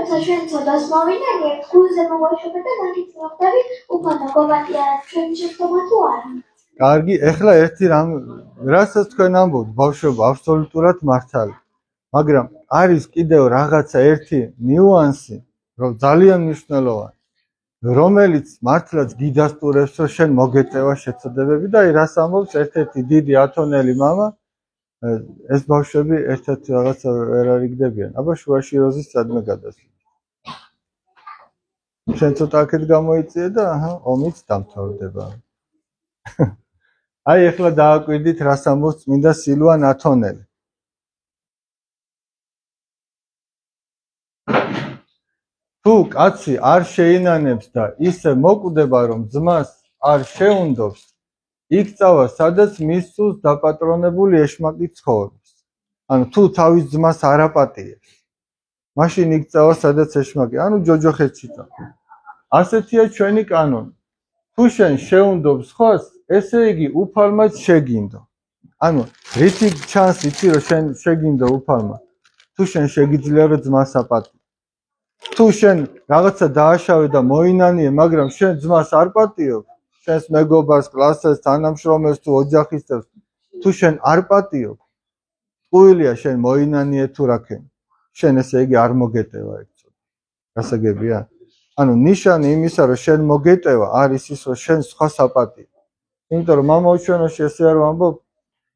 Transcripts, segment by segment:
როცა ჩვენ ცოდვას მოვინანიებთ, გულზე მოვაშორებთ და მაგით მოხდებით უფალმა გოვატია ჩვენი შეცდომა თუ არა. კარგი, ეხლა ერთი რამ რასაც თქვენ ამბობთ, ბავშვობა აბსოლუტურად მართალი. მაგრამ არის კიდევ რაღაცა ერთი ნიუანსი, რომ ძალიან მნიშვნელოვანი, რომელიც მართლაც გიდასტურებს, რომ შენ მოგეწევა შეცოდებები და აი რას ამბობს ერთ-ერთი დიდი ათონელი მამა, ეს ბავშვები ერთ-ერთი რაღაცა ვერ არიგდებიან. აბა შუაში როზის სადმე გადასვლა. შენ ცოტა აქეთ გამოიწიე და აჰა, ომიც დამთავრდება. აი ეხლა დააკვირდით რას ამბობს წმინდა სილვან ათონელი. თუ კაცი არ შეინანებს და ისე მოკვდება, რომ ძმას არ შეუნდობს, იქ წავა, სადაც მის სულს დაპატრონებული ეშმაკი ცხოვრობს. ანუ თუ თავის ძმას არ აპატიებს, მაშინ იქ წავა, სადაც ეშმაკი. ანუ ჯოჯოხეთში წავა. ასეთია ჩვენი კანონი. თუ შენ შეუნდობ სხვას, ესე იგი უფალმაც შეგინდო. ანუ რითი ჩანს იცი, რომ შენ შეგინდო უფალმა? თუ შენ შეგიძლია რომ ძმას აპატიო. თუ შენ რაღაცა დააშავე და მოინანიე, მაგრამ შენ ძმას არ პატიობ, შენს მეგობარს, კლასელს, თანამშრომელს თუ ოჯახისტებს, თუ შენ არ პატიობ, ტყუილია შენ მოინანიე თუ რაკენი. შენ ესე იგი არ მოგეტევა ეგწოდება. გასაგებია? ანუ ნიშანი იმისა, რომ შენ მოგეტევა, არის ის, რომ შენ სხვას აპატიებ. იმიტომ რომ მამაუჩვენოში ესე არ ვამბობ,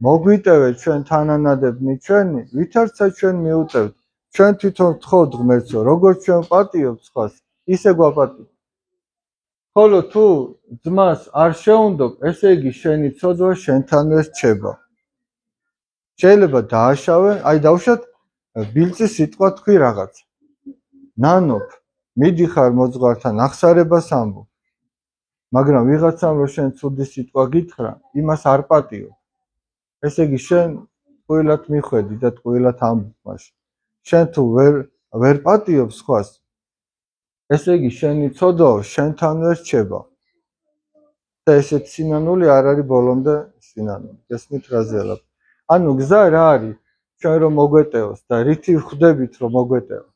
მოგვიტევეთ ჩვენ თანანადებნი ჩვენი, ვითარცა ჩვენ მიუტევთ. ჩვენ თვითონ ვთხოვთ ღმერთო, როგორც ჩვენ პატიობთ სხვას, ისე გვაპატიო. ხოლო თუ ძმას არ შეუნდობ, ესე იგი შენი ცოდვა შენთანვე რჩება. შეიძლება დააშავე, აი დავუშვათ ბილწი სიტყვა თქვი რაღაც. ნანობ, მიდიხარ მოძღვართან ახსარებას ამბობ. მაგრამ ვიღაცამ რომ შენ ცუდი სიტყვა გითხრა, იმას არ პატიო. ესე იგი შენ ტყუილად მიხვედი და ტყუილად ამბობ მაშინ. შენ თუ ვერ პატიობ სხვას, ესე იგი შენი ცოდვა შენთანვე რჩება. და ესეთ სინანული არ არის ბოლომდე სინანული. გესმით რაზე ალაპ. ანუ გზა რა არის? ჩვენ რომ მოგვეტევოს და რითი ვხვდებით რომ მოგვეტევა?